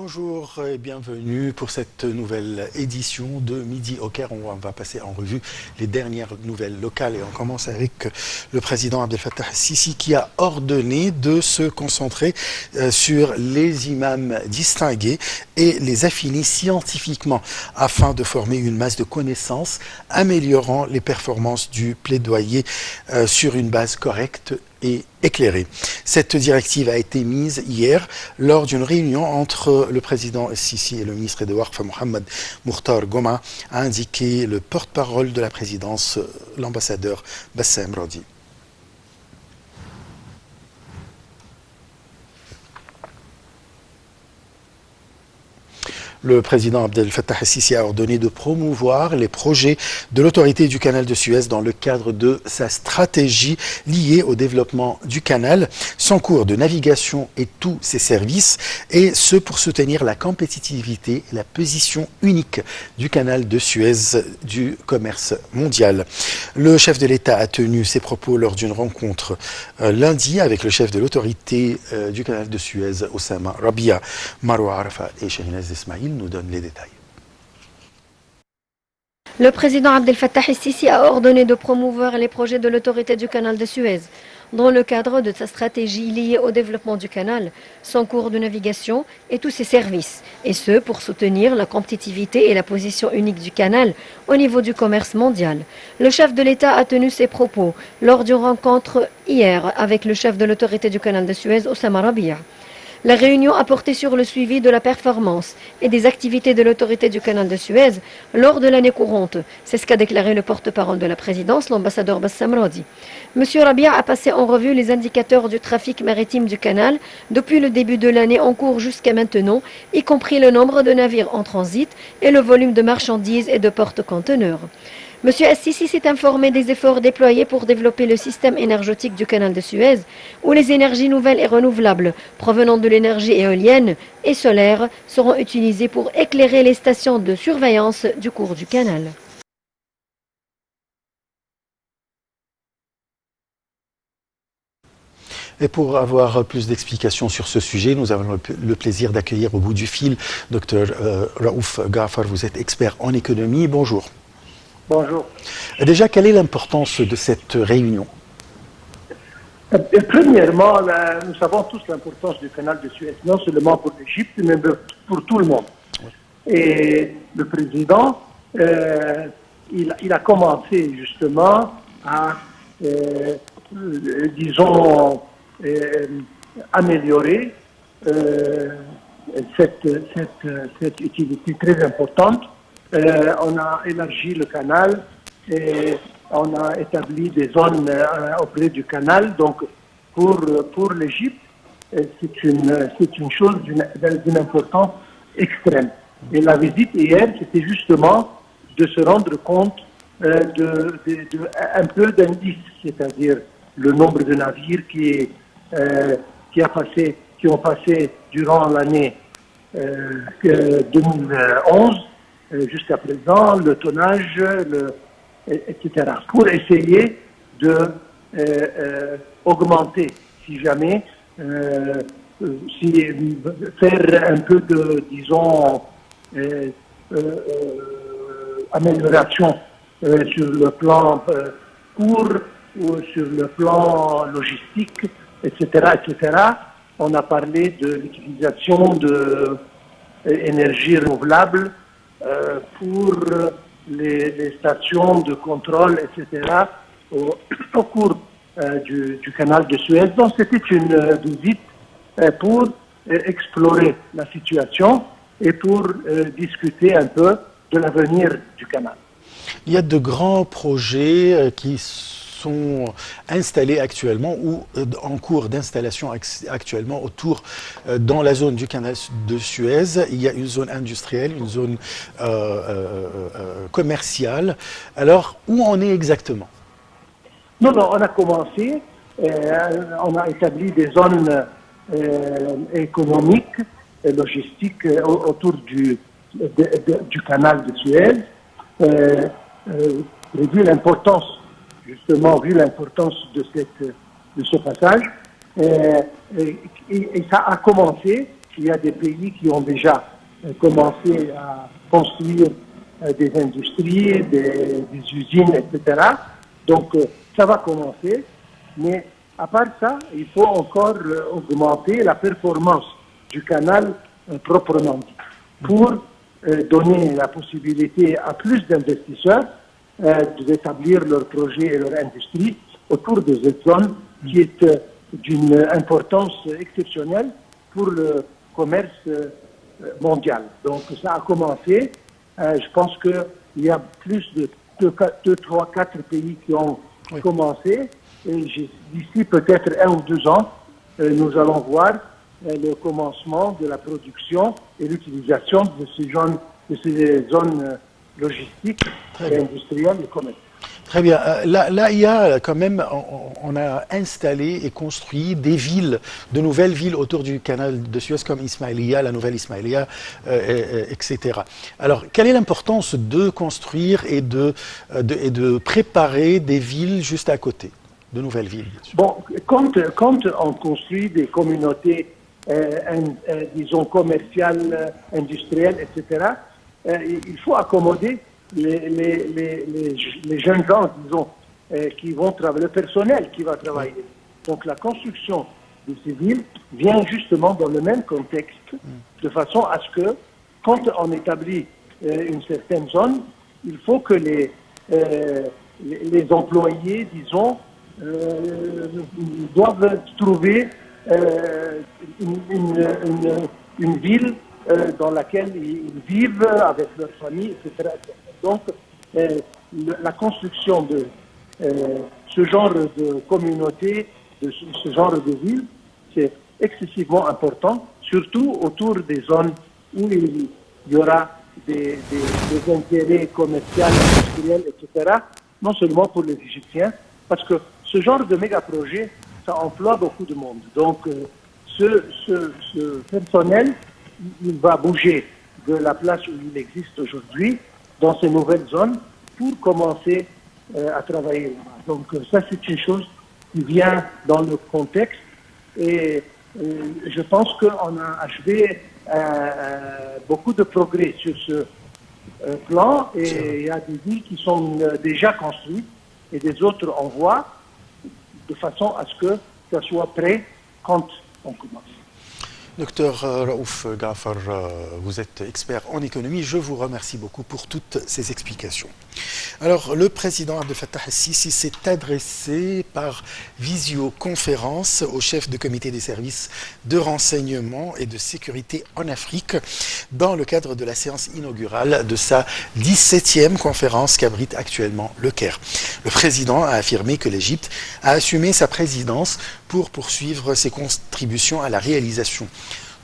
Bonjour et bienvenue pour cette nouvelle édition de Midi au Caire. On va passer en revue les dernières nouvelles locales et on commence avec le président Abdel Fattah el-Sisi qui a ordonné de se concentrer sur les imams distingués et les affiner scientifiquement afin de former une masse de connaissances améliorant les performances du plaidoyer sur une base correcte et éclairée. Cette directive a été mise hier lors d'une réunion entre le président Sisi et le ministre des Waqf Mohamed Mukhtar Goma, a indiqué le porte-parole de la présidence, l'ambassadeur Bassem Rodi. Le président Abdel Fattah el-Sisi a ordonné de promouvoir les projets de l'autorité du canal de Suez dans le cadre de sa stratégie liée au développement du canal, son cours de navigation et tous ses services, et ce pour soutenir la compétitivité et la position unique du canal de Suez du commerce mondial. Le chef de l'État a tenu ses propos lors d'une rencontre lundi avec le chef de l'autorité du canal de Suez, Oussama Rabia. Marwa Arafa et Shahinaz Ismail nous donne les détails. Le président Abdel Fattah el-Sisi a ordonné de promouvoir les projets de l'autorité du canal de Suez dans le cadre de sa stratégie liée au développement du canal, son cours de navigation et tous ses services, et ce pour soutenir la compétitivité et la position unique du canal au niveau du commerce mondial. Le chef de l'État a tenu ses propos lors d'une rencontre hier avec le chef de l'autorité du canal de Suez, Oussama Rabia. La réunion a porté sur le suivi de la performance et des activités de l'autorité du canal de Suez lors de l'année courante. C'est ce qu'a déclaré le porte-parole de la présidence, l'ambassadeur Bassem Rodi. Monsieur Rabia a passé en revue les indicateurs du trafic maritime du canal depuis le début de l'année en cours jusqu'à maintenant, y compris le nombre de navires en transit et le volume de marchandises et de porte-conteneurs. Monsieur el-Sisi s'est informé des efforts déployés pour développer le système énergétique du canal de Suez, où les énergies nouvelles et renouvelables provenant de l'énergie éolienne et solaire seront utilisées pour éclairer les stations de surveillance du cours du canal. Et pour avoir plus d'explications sur ce sujet, nous avons le plaisir d'accueillir au bout du fil Dr Raouf Ghaffar. Vous êtes expert en économie. Bonjour. Bonjour. Déjà, quelle est l'importance de cette réunion? Premièrement, nous savons tous l'importance du canal de Suez, non seulement pour l'Égypte, mais pour tout le monde. Et le président, il a commencé justement à, disons, améliorer cette utilité très importante. On a élargi le canal et on a établi des zones auprès du canal. Donc, pour l'Égypte, c'est une chose d'une importance extrême. Et la visite hier, c'était justement de se rendre compte un peu d'indices, c'est-à-dire le nombre de navires qui ont passé durant l'année 2011 jusqu'à présent, le tonnage, etc. Pour essayer de augmenter, si jamais, faire un peu de, disons, amélioration sur le plan court ou sur le plan logistique, etc., etc. On a parlé de l'utilisation d'énergie renouvelable pour les stations de contrôle, etc., au cours du canal de Suez. Donc c'était une visite pour explorer la situation et pour discuter un peu de l'avenir du canal. Il y a de grands projets qui sont installés actuellement ou en cours d'installation actuellement autour dans la zone du canal de Suez. Il y a une zone industrielle, une zone commerciale. Alors, où on est exactement? Non, on a commencé, on a établi des zones économiques et logistiques autour du canal de Suez. Vu l'importance, justement, vu l'importance de ce passage, et ça a commencé Il y a des pays qui ont déjà commencé à construire des industries, des usines, etc. Donc, ça va commencer. Mais à part ça, il faut encore augmenter la performance du canal proprement dit, pour donner la possibilité à plus d'investisseurs d'établir leurs projets et leur industrie autour de cette zone qui est d'une importance exceptionnelle pour le commerce mondial. Donc ça a commencé. Je pense qu'il y a plus de 2, 3, 4 pays qui ont commencé. Et d'ici peut-être 1 ou 2 ans, nous allons voir le commencement de la production et l'utilisation de ces zones logistiques et industrielles et commerciales. Très bien. Là, il y a quand même, on a installé et construit des villes, de nouvelles villes autour du canal de Suez comme Ismaïlia, la nouvelle Ismaïlia, etc. Alors, quelle est l'importance de construire et de préparer des villes juste à côté, de nouvelles villes? Bon, quand on construit des communautés, disons, commerciales, industrielles, etc., il faut accommoder les jeunes gens, disons, qui vont travailler, le personnel qui va travailler. Donc la construction de ces villes vient justement dans le même contexte, de façon à ce que, quand on établit une certaine zone, il faut que les employés, disons, doivent trouver une ville dans laquelle ils vivent avec leur famille, etc. Donc, la construction de ce genre de communauté, de ce genre de ville, c'est excessivement important, surtout autour des zones où il y aura des intérêts commerciaux, industriels, etc., non seulement pour les Égyptiens, parce que ce genre de méga-projet, ça emploie beaucoup de monde. Donc, ce personnel, il va bouger de la place où il existe aujourd'hui, dans ces nouvelles zones, pour commencer à travailler là-bas. Donc ça, c'est une chose qui vient dans le contexte et je pense qu'on a achevé beaucoup de progrès sur ce plan et il y a des villes qui sont déjà construites et des autres en voie, de façon à ce que ça soit prêt quand on commence. Docteur Raouf Ghafar, vous êtes expert en économie. Je vous remercie beaucoup pour toutes ces explications. Alors, le président Abdel Fattah el-Sisi s'est adressé par visioconférence au chef de comité des services de renseignement et de sécurité en Afrique dans le cadre de la séance inaugurale de sa 17e conférence qu'abrite actuellement le Caire. Le président a affirmé que l'Égypte a assumé sa présidence pour poursuivre ses contributions à la réalisation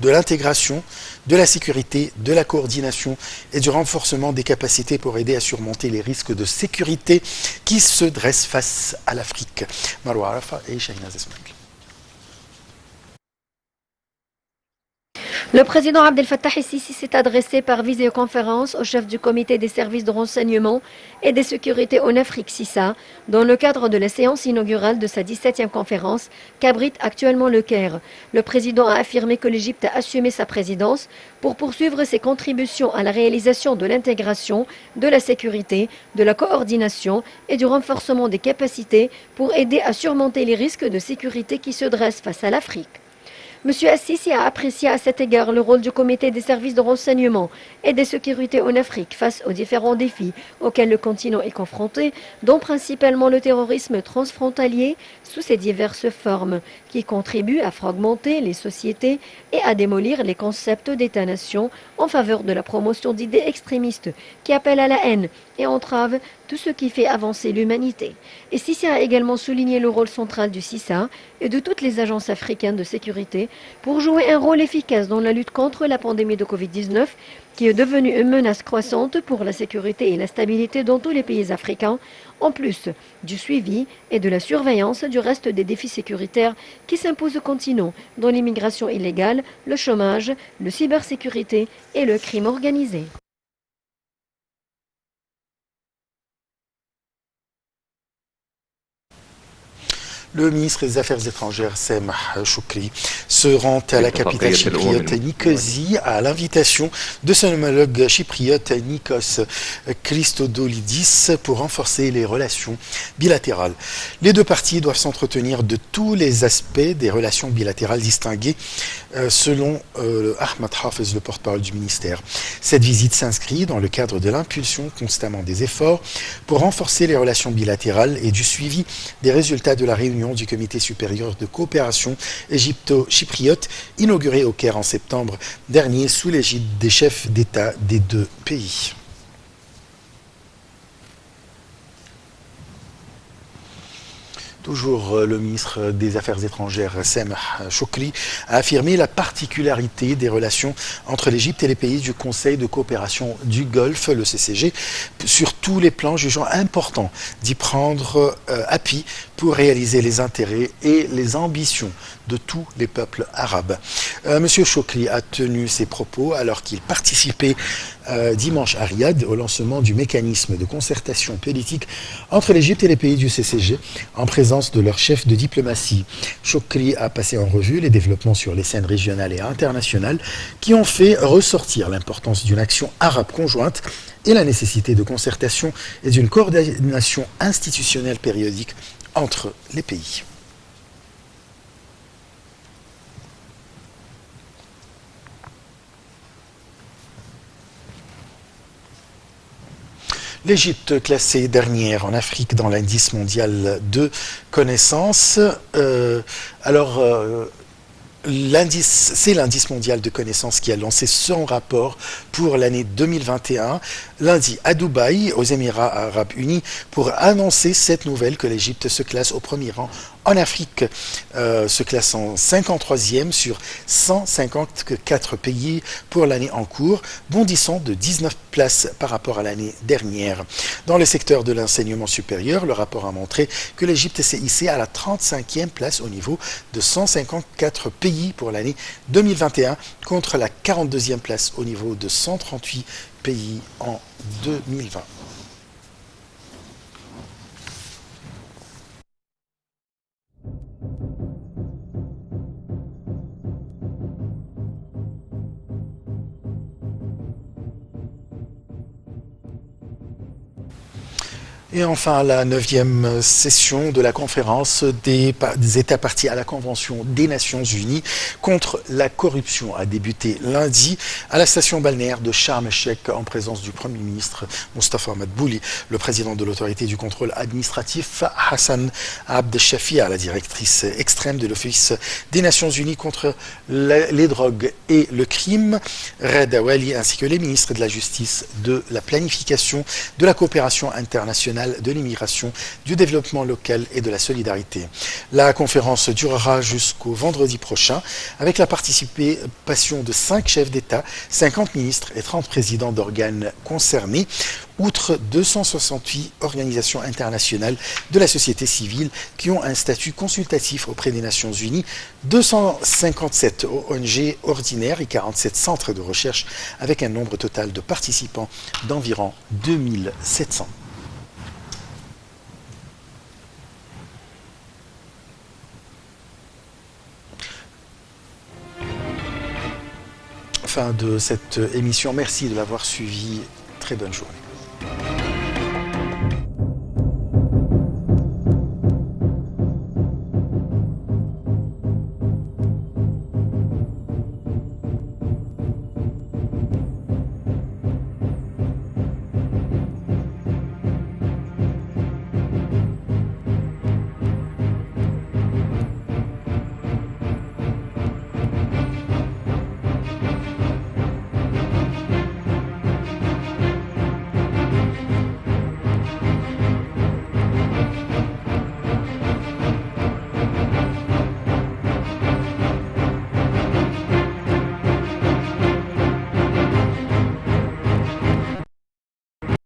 de l'intégration, de la sécurité, de la coordination et du renforcement des capacités pour aider à surmonter les risques de sécurité qui se dressent face à l'Afrique. Marwa Arafa et Shahinaz Esmail. Le président Abdel Fattah el-Sisi s'est adressé par visioconférence au chef du comité des services de renseignement et des sécurités en Afrique, CISA, dans le cadre de la séance inaugurale de sa 17e conférence qu'abrite actuellement le Caire. Le président a affirmé que l'Égypte a assumé sa présidence pour poursuivre ses contributions à la réalisation de l'intégration, de la sécurité, de la coordination et du renforcement des capacités pour aider à surmonter les risques de sécurité qui se dressent face à l'Afrique. M. Assisi a apprécié à cet égard le rôle du comité des services de renseignement et des sécurités en Afrique face aux différents défis auxquels le continent est confronté, dont principalement le terrorisme transfrontalier sous ses diverses formes, qui contribuent à fragmenter les sociétés et à démolir les concepts d'État-nation en faveur de la promotion d'idées extrémistes qui appellent à la haine et entravent tout ce qui fait avancer l'humanité. Et Sisi a également souligné le rôle central du CISA et de toutes les agences africaines de sécurité pour jouer un rôle efficace dans la lutte contre la pandémie de Covid-19 qui est devenue une menace croissante pour la sécurité et la stabilité dans tous les pays africains, en plus du suivi et de la surveillance du reste des défis sécuritaires qui s'imposent au continent, dont l'immigration illégale, le chômage, la cybersécurité et le crime organisé. Le ministre des Affaires étrangères, Sameh Choukri, se rend à la capitale chypriote Nicosie à l'invitation de son homologue chypriote Nikos Christodoulidis pour renforcer les relations bilatérales. Les deux parties doivent s'entretenir de tous les aspects des relations bilatérales distinguées selon Ahmed Hafez, le porte-parole du ministère. Cette visite s'inscrit dans le cadre de l'impulsion constamment des efforts pour renforcer les relations bilatérales et du suivi des résultats de la réunion du Comité supérieur de coopération égypto-chypriote inauguré au Caire en septembre dernier sous l'égide des chefs d'État des deux pays. Toujours le ministre des Affaires étrangères, Sameh Choukri, a affirmé la particularité des relations entre l'Égypte et les pays du Conseil de coopération du Golfe, le CCG, sur tous les plans, jugeant important d'y prendre appui pour réaliser les intérêts et les ambitions de tous les peuples arabes. Monsieur Choukri a tenu ses propos alors qu'il participait dimanche à Riyad au lancement du mécanisme de concertation politique entre l'Égypte et les pays du CCG en présence de leur chef de diplomatie. Choukri a passé en revue les développements sur les scènes régionales et internationales qui ont fait ressortir l'importance d'une action arabe conjointe et la nécessité de concertation et d'une coordination institutionnelle périodique entre les pays. L'Égypte, classée dernière en Afrique dans l'indice mondial de connaissances. C'est l'indice mondial de connaissances qui a lancé son rapport pour l'année 2021, lundi à Dubaï, aux Émirats arabes unis, pour annoncer cette nouvelle que l'Égypte se classe au premier rang en Afrique, se classant 53e sur 154 pays pour l'année en cours, bondissant de 19 places par rapport à l'année dernière. Dans le secteur de l'enseignement supérieur, le rapport a montré que l'Égypte s'est hissée à la 35e place au niveau de 154 pays pour l'année 2021, contre la 42e place au niveau de 138 pays en 2020. Et enfin, la 9e session de la conférence des États partis à la Convention des Nations Unies contre la corruption a débuté lundi à la station balnéaire de Sharm el-Sheikh en présence du Premier ministre Mustafa Madbouli, le président de l'autorité du contrôle administratif Hassan Abd Shafia, la directrice extrême de l'Office des Nations Unies contre les drogues et le crime, Reda Wali, ainsi que les ministres de la Justice, de la Planification, de la Coopération internationale, de l'immigration, du développement local et de la solidarité. La conférence durera jusqu'au vendredi prochain avec la participation de 5 chefs d'État, 50 ministres et 30 présidents d'organes concernés, outre 268 organisations internationales de la société civile qui ont un statut consultatif auprès des Nations Unies, 257 ONG ordinaires et 47 centres de recherche avec un nombre total de participants d'environ 2700. Fin de cette émission. Merci de l'avoir suivi. Très bonne journée.